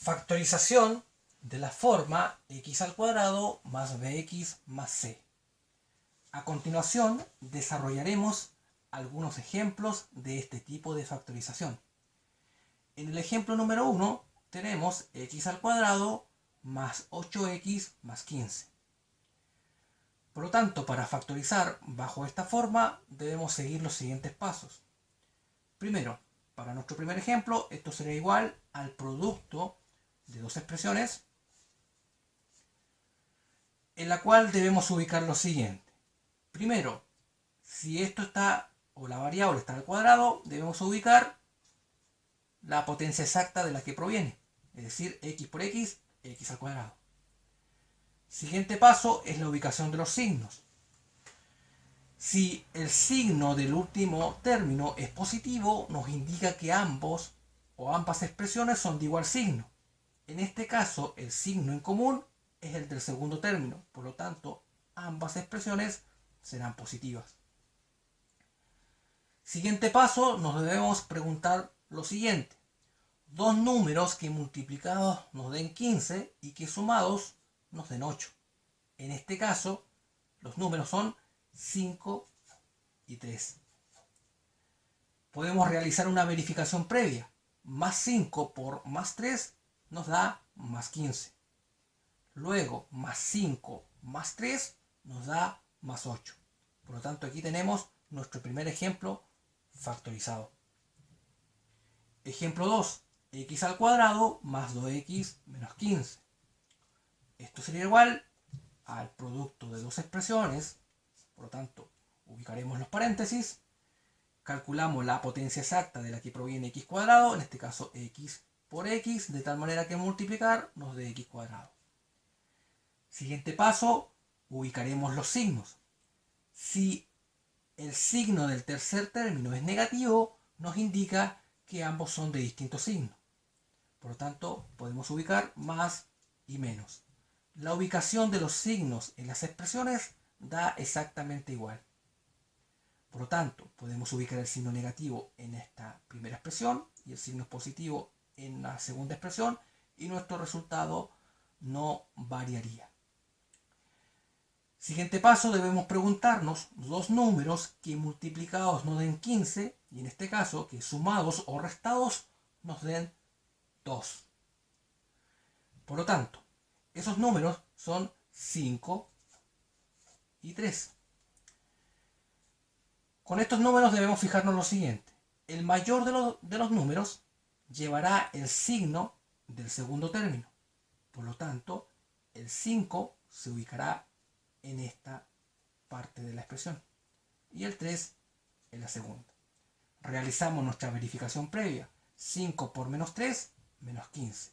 Factorización de la forma x al cuadrado más bx más c. A continuación desarrollaremos algunos ejemplos de este tipo de factorización. En el ejemplo número 1 tenemos x al cuadrado más 8x más 15. Por lo tanto, para factorizar bajo esta forma debemos seguir los siguientes pasos. Primero, para nuestro primer ejemplo, esto será igual al producto de dos expresiones, en la cual debemos ubicar lo siguiente. Primero, si esto está, o la variable está al cuadrado, debemos ubicar la potencia exacta de la que proviene, es decir, x por x, x al cuadrado. Siguiente paso es la ubicación de los signos. Si el signo del último término es positivo, nos indica que ambos o ambas expresiones son de igual signo. En este caso, el signo en común es el del segundo término, por lo tanto, ambas expresiones serán positivas. Siguiente paso, nos debemos preguntar lo siguiente. Dos números que multiplicados nos den 15 y que sumados nos den 8. En este caso, los números son 5 y 3. Podemos realizar una verificación previa. Más 5 por más 3 nos da más 15. Luego, más 5 más 3 nos da más 8. Por lo tanto, aquí tenemos nuestro primer ejemplo factorizado. Ejemplo 2. X al cuadrado más 2x menos 15. Esto sería igual al producto de dos expresiones. Por lo tanto, ubicaremos los paréntesis. Calculamos la potencia exacta de la que proviene x cuadrado, en este caso x por x, de tal manera que multiplicar nos dé x cuadrado. Siguiente paso, ubicaremos los signos. Si el signo del tercer término es negativo, nos indica que ambos son de distinto signo. Por lo tanto, podemos ubicar más y menos. La ubicación de los signos en las expresiones da exactamente igual. Por lo tanto, podemos ubicar el signo negativo en esta primera expresión y el signo positivo en la segunda expresión y nuestro resultado no variaría. Siguiente paso, debemos preguntarnos dos números que multiplicados nos den 15 y en este caso que sumados o restados nos den 2. Por lo tanto, esos números son 5 y 3. Con estos números debemos fijarnos lo siguiente. El mayor de los números llevará el signo del segundo término. Por lo tanto, el 5 se ubicará en esta parte de la expresión y el 3 en la segunda. Realizamos nuestra verificación previa. 5 por menos 3, menos 15.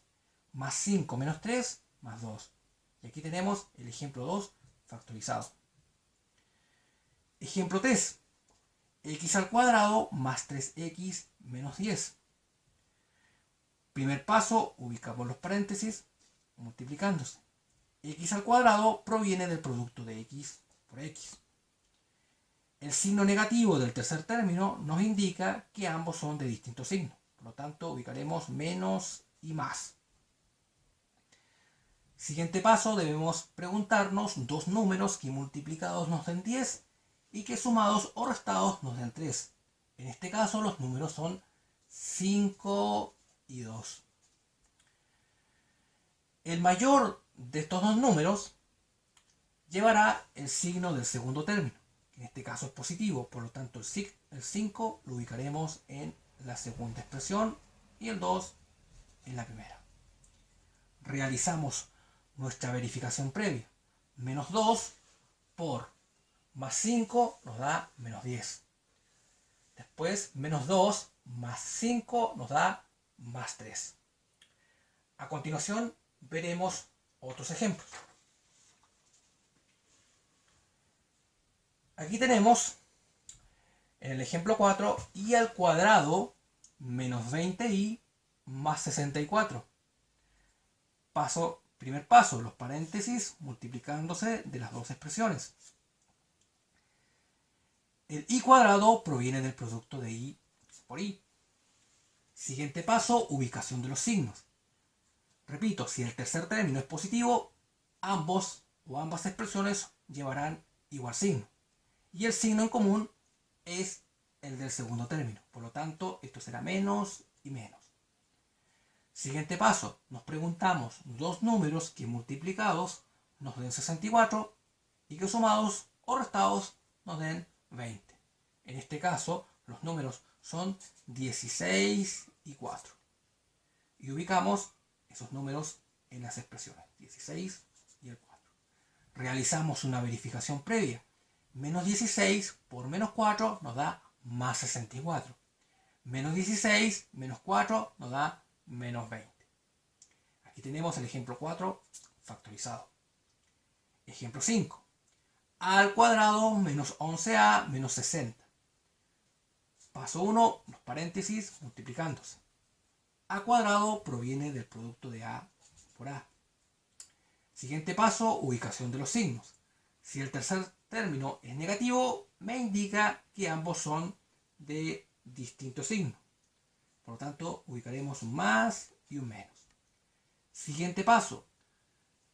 Más 5 menos 3, más 2. Y aquí tenemos el ejemplo 2 factorizado. Ejemplo 3. X al cuadrado más 3x menos 10. Primer paso, ubicamos los paréntesis multiplicándose. X al cuadrado proviene del producto de x por x. El signo negativo del tercer término nos indica que ambos son de distinto signo. Por lo tanto, ubicaremos menos y más. Siguiente paso, debemos preguntarnos dos números que multiplicados nos den 10 y que sumados o restados nos den 3. En este caso, los números son 5 y 2. El mayor de estos dos números llevará el signo del segundo término, que en este caso es positivo, por lo tanto el 5 lo ubicaremos en la segunda expresión y el 2 en la primera. Realizamos nuestra verificación previa. Menos 2 por más 5 nos da menos 10. Después, menos 2 más 5 nos da más 3. A continuación, veremos otros ejemplos. Aquí tenemos en el ejemplo 4 y al cuadrado menos 20y más 64. Primer paso, los paréntesis multiplicándose de las dos expresiones. El y cuadrado proviene del producto de y por y. Siguiente paso, ubicación de los signos. Repito, si el tercer término es positivo, ambos o ambas expresiones llevarán igual signo. Y el signo en común es el del segundo término. Por lo tanto, esto será menos y menos. Siguiente paso. Nos preguntamos dos números que multiplicados nos den 64 y que sumados o restados nos den 20. En este caso, los números son 16 y 4. Y ubicamos esos números en las expresiones 16 y el 4. Realizamos una verificación previa. Menos 16 por menos 4 nos da más 64. Menos 16 menos 4 nos da menos 20. Aquí tenemos el ejemplo 4 factorizado. Ejemplo 5. A al cuadrado menos 11a menos 60. Paso 1, los paréntesis multiplicándose. A cuadrado proviene del producto de a por a. Siguiente paso, ubicación de los signos. Si el tercer término es negativo, me indica que ambos son de distinto signo. Por lo tanto, ubicaremos un más y un menos. Siguiente paso.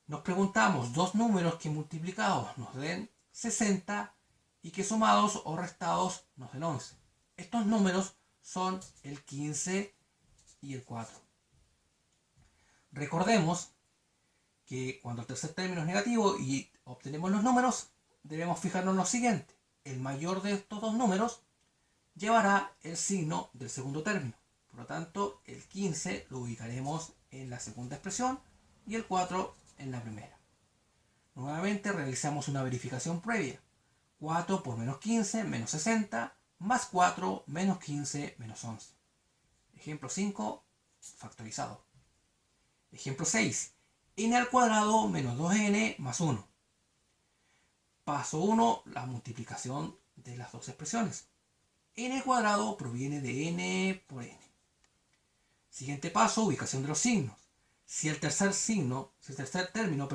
Nos preguntamos dos números que multiplicados nos den 60 y que sumados o restados nos den 11. Estos números son el 15 y el 4. Recordemos que cuando el tercer término es negativo y obtenemos los números, debemos fijarnos en lo siguiente. El mayor de estos dos números llevará el signo del segundo término. Por lo tanto, el 15 lo ubicaremos en la segunda expresión y el 4 en la primera. Nuevamente realizamos una verificación previa. 4 por menos 15 menos 60 más 4 menos 15 menos 11. Ejemplo 5 factorizado. Ejemplo 6. N al cuadrado menos 2n más 1. Paso 1, la multiplicación de las dos expresiones. N al cuadrado proviene de n por n. Siguiente paso, ubicación de los signos. Si el tercer término,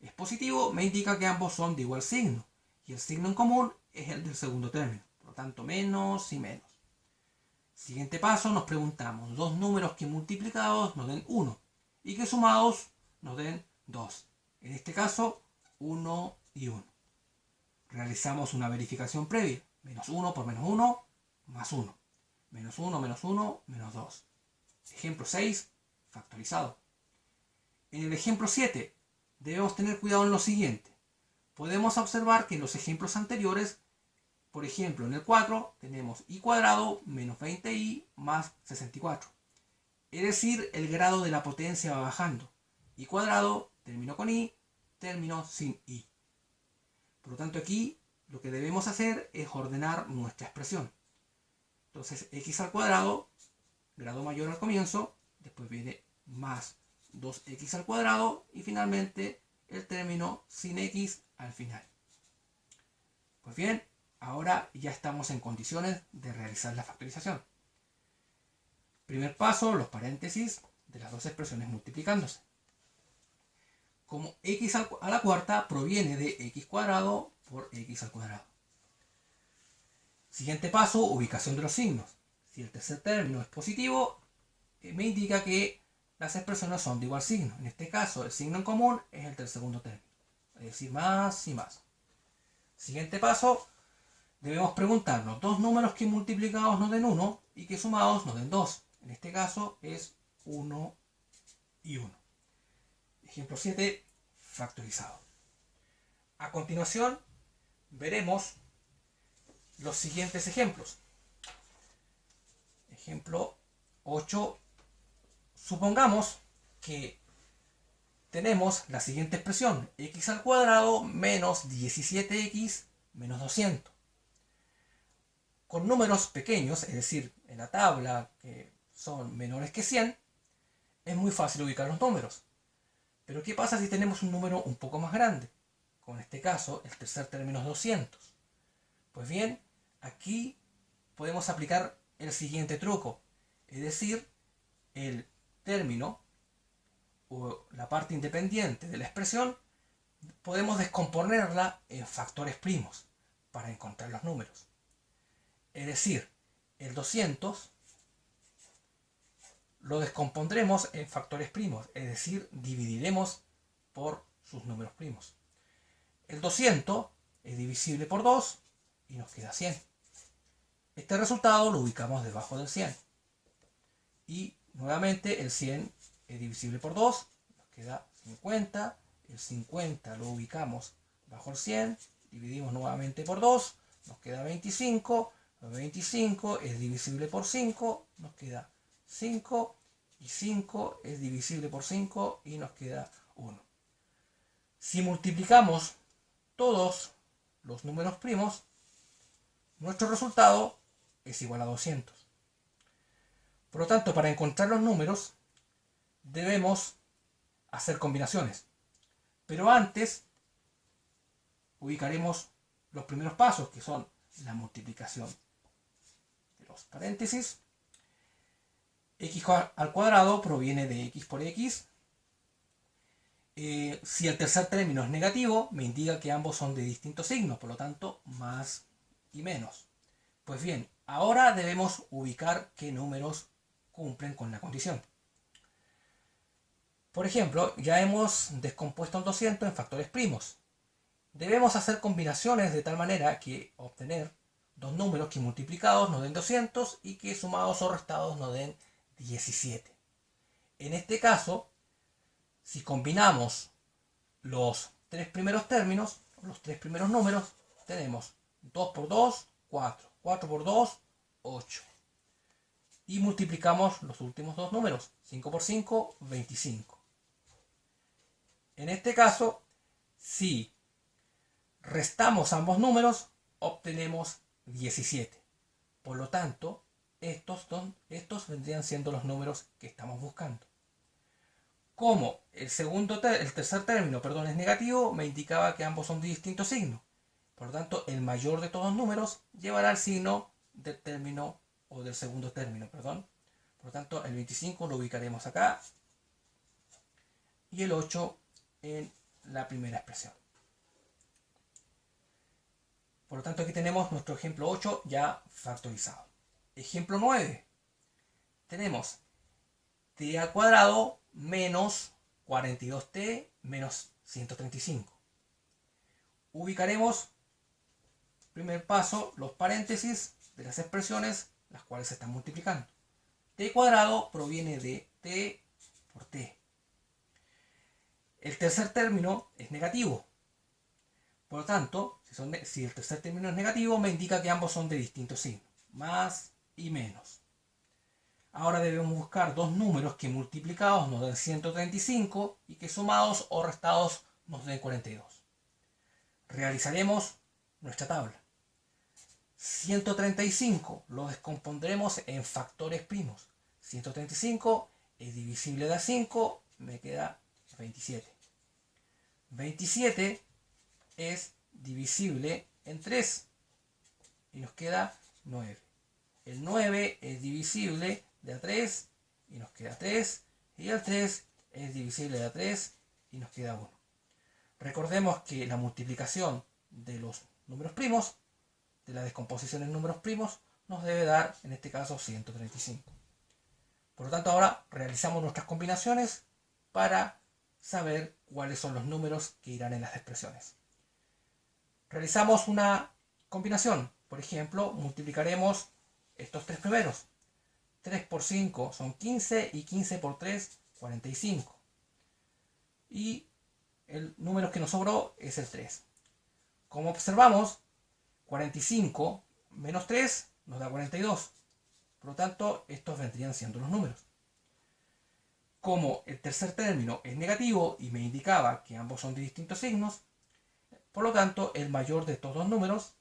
es positivo, me indica que ambos son de igual signo. Y el signo en común es el del segundo término. Por lo tanto, menos y menos. Siguiente paso, nos preguntamos dos números que multiplicados nos den 1 y que sumados nos den 2. En este caso, 1 y 1. Realizamos una verificación previa. Menos 1 por menos 1, más 1. Menos 1, menos 1, menos 2. Ejemplo 6, factorizado. En el ejemplo 7, debemos tener cuidado en lo siguiente. Podemos observar que en los ejemplos anteriores, por ejemplo, en el 4 tenemos i cuadrado menos 20i más 64. Es decir, el grado de la potencia va bajando. I cuadrado terminó con i, terminó sin i. Por lo tanto, aquí lo que debemos hacer es ordenar nuestra expresión. Entonces, x al cuadrado, grado mayor al comienzo, después viene más 2x al cuadrado y finalmente el término sin x al final. Pues bien, ahora ya estamos en condiciones de realizar la factorización. Primer paso, los paréntesis de las dos expresiones multiplicándose. Como x a la cuarta proviene de x cuadrado por x al cuadrado. Siguiente paso, ubicación de los signos. Si el tercer término es positivo, me indica que las expresiones son de igual signo. En este caso, el signo en común es el del segundo término. Es decir, más y más. Siguiente paso, debemos preguntarnos dos números que multiplicados nos den 1 y que sumados nos den 2. En este caso es 1 y 1. Ejemplo 7, factorizado. A continuación, veremos los siguientes ejemplos. Ejemplo 8. Supongamos que tenemos la siguiente expresión. X al cuadrado menos 17x menos 200. Con números pequeños, es decir, en la tabla que son menores que 100, es muy fácil ubicar los números. Pero ¿qué pasa si tenemos un número un poco más grande? Como en este caso, el tercer término es 200. Pues bien, aquí podemos aplicar el siguiente truco. Es decir, el término o la parte independiente de la expresión podemos descomponerla en factores primos para encontrar los números. Es decir, el 200 lo descompondremos en factores primos, es decir, dividiremos por sus números primos. El 200 es divisible por 2 y nos queda 100. Este resultado lo ubicamos debajo del 100. Y nuevamente el 100 es divisible por 2, nos queda 50. El 50 lo ubicamos bajo el 100, dividimos nuevamente por 2, nos queda 25. El 25 es divisible por 5, nos queda 5. Y 5 es divisible por 5 y nos queda 1. Si multiplicamos todos los números primos, nuestro resultado es igual a 200. Por lo tanto, para encontrar los números, debemos hacer combinaciones. Pero antes, ubicaremos los primeros pasos, que son la multiplicación de los paréntesis. X al cuadrado proviene de x por x. Si el tercer término es negativo, me indica que ambos son de distintos signos, por lo tanto, más y menos. Pues bien, ahora debemos ubicar qué números cumplen con la condición. Por ejemplo, ya hemos descompuesto el 200 en factores primos. Debemos hacer combinaciones de tal manera que obtener dos números que multiplicados nos den 200 y que sumados o restados nos den 17. En este caso, si combinamos los tres primeros términos, los tres primeros números, tenemos 2 por 2, 4. 4 por 2, 8. Y multiplicamos los últimos dos números, 5 por 5, 25. En este caso, si restamos ambos números, obtenemos 17. Por lo tanto, estos vendrían siendo los números que estamos buscando. Como el tercer término, es negativo, me indicaba que ambos son de distinto signo. Por lo tanto, el mayor de todos los números llevará el signo del término o del segundo término, Por lo tanto, el 25 lo ubicaremos acá y el 8 en la primera expresión. Por lo tanto, aquí tenemos nuestro ejemplo 8 ya factorizado. Ejemplo 9. Tenemos t al cuadrado menos 42t menos 135. Ubicaremos, primer paso, los paréntesis de las expresiones las cuales se están multiplicando. T cuadrado proviene de t por t. El tercer término es negativo. Por lo tanto, si el tercer término es negativo, me indica que ambos son de distintos signos, más y menos. Ahora debemos buscar dos números que multiplicados nos den 135 y que sumados o restados nos den 42. Realizaremos nuestra tabla. 135 lo descompondremos en factores primos. 135 es divisible de 5, me queda 27. 27 es divisible en 3 y nos queda 9. El 9 es divisible de a 3 y nos queda 3. Y el 3 es divisible de a 3 y nos queda 1. Recordemos que la multiplicación de los números primos, de la descomposición en números primos, nos debe dar, en este caso, 135. Por lo tanto, ahora realizamos nuestras combinaciones para saber cuáles son los números que irán en las expresiones. Realizamos una combinación. Por ejemplo, multiplicaremos estos tres primeros. 3 por 5 son 15 y 15 por 3, 45. Y el número que nos sobró es el 3. Como observamos, 45 menos 3 nos da 42. Por lo tanto, estos vendrían siendo los números. Como el tercer término es negativo y me indicaba que ambos son de distintos signos, por lo tanto, el mayor de estos dos números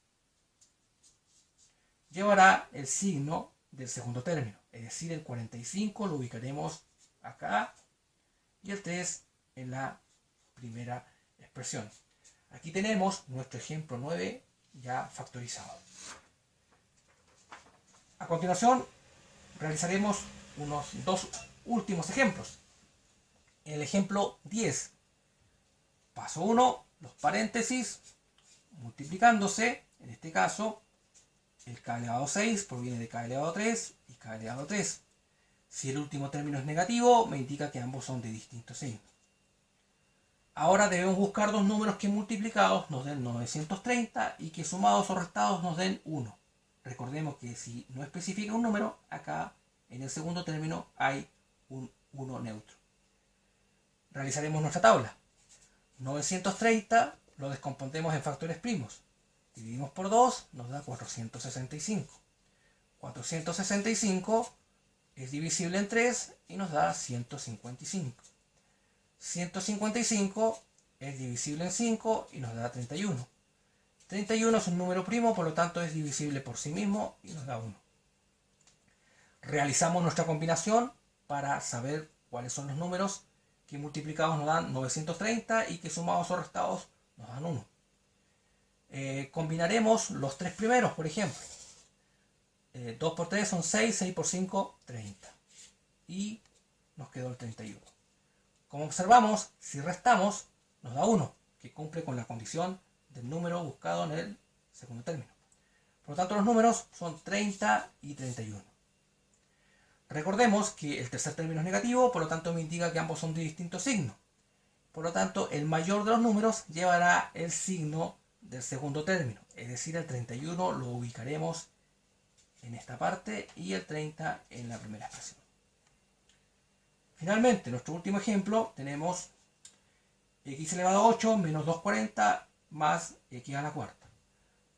llevará el signo del segundo término. Es decir, el 45 lo ubicaremos acá y el 3 en la primera expresión. Aquí tenemos nuestro ejemplo 9 ya factorizado. A continuación, realizaremos unos dos últimos ejemplos. En el ejemplo 10, paso 1, los paréntesis multiplicándose, en este caso, el k elevado a 6 proviene de k elevado a 3 y k elevado a 3. Si el último término es negativo, me indica que ambos son de distinto signo. Ahora debemos buscar dos números que multiplicados nos den 930 y que sumados o restados nos den 1. Recordemos que si no especifica un número, acá en el segundo término hay un 1 neutro. Realizaremos nuestra tabla. 930 lo descompondremos en factores primos. Dividimos por 2, nos da 465. 465 es divisible en 3 y nos da 155. 155 es divisible en 5 y nos da 31. 31 es un número primo, por lo tanto es divisible por sí mismo y nos da 1. Realizamos nuestra combinación para saber cuáles son los números que multiplicados nos dan 930 y que sumados o restados nos dan 1. Combinaremos los tres primeros, por ejemplo. 2 por 3 son 6, 6 por 5, 30. Y nos quedó el 31. Como observamos, si restamos, nos da 1, que cumple con la condición del número buscado en el segundo término. Por lo tanto, los números son 30 y 31. Recordemos que el tercer término es negativo, por lo tanto me indica que ambos son de distinto signo. Por lo tanto, el mayor de los números llevará el signo del segundo término. Es decir, el 31 lo ubicaremos en esta parte y el 30 en la primera expresión. Finalmente, en nuestro último ejemplo tenemos x elevado a 8 menos 240 más x a la cuarta.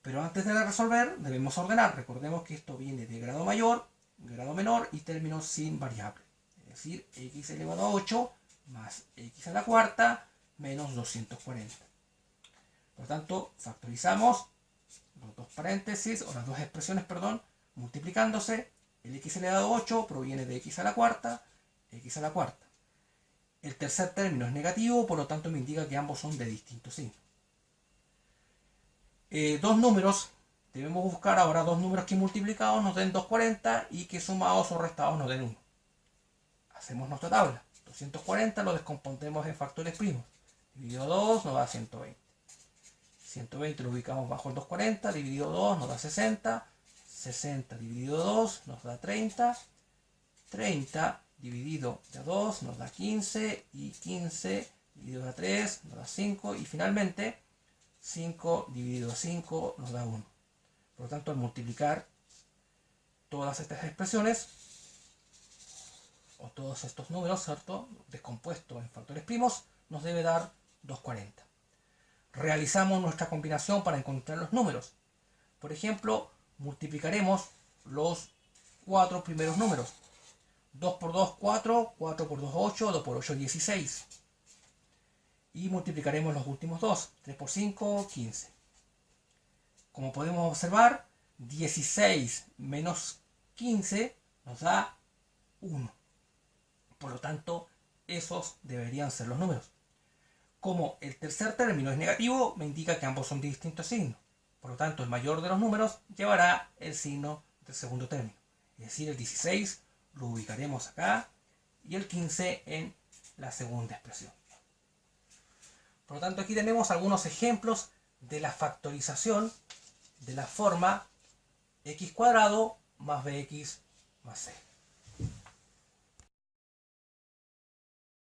Pero antes de resolver debemos ordenar. Recordemos que esto viene de grado mayor, grado menor y términos sin variable. Es decir, x elevado a 8 más x a la cuarta menos 240. Por lo tanto, factorizamos los dos paréntesis, o las dos expresiones, perdón, multiplicándose. El x elevado a 8 proviene de x a la cuarta, x a la cuarta. El tercer término es negativo, por lo tanto me indica que ambos son de distinto signo. Dos números, debemos buscar ahora dos números que multiplicados nos den 240 y que sumados o restados nos den 1. Hacemos nuestra tabla. 240 lo descompondremos en factores primos. Dividido 2 nos da 120. 120 lo ubicamos bajo el 240, dividido 2 nos da 60. 60 dividido 2 nos da 30. 30 dividido de 2 nos da 15. Y 15 dividido de 3 nos da 5. Y finalmente 5 dividido 5 nos da 1. Por lo tanto, al multiplicar todas estas expresiones, o todos estos números, ¿cierto?, descompuestos en factores primos, nos debe dar 240. Realizamos nuestra combinación para encontrar los números. Por ejemplo, multiplicaremos los cuatro primeros números. 2 por 2, 4, 4 por 2, 8, 2 por 8, 16. Y multiplicaremos los últimos dos. 3 por 5, 15. Como podemos observar, 16 menos 15 nos da 1. Por lo tanto, esos deberían ser los números. Como el tercer término es negativo, me indica que ambos son de distintos signos. Por lo tanto, el mayor de los números llevará el signo del segundo término. Es decir, el 16 lo ubicaremos acá y el 15 en la segunda expresión. Por lo tanto, aquí tenemos algunos ejemplos de la factorización de la forma x² más bx más c.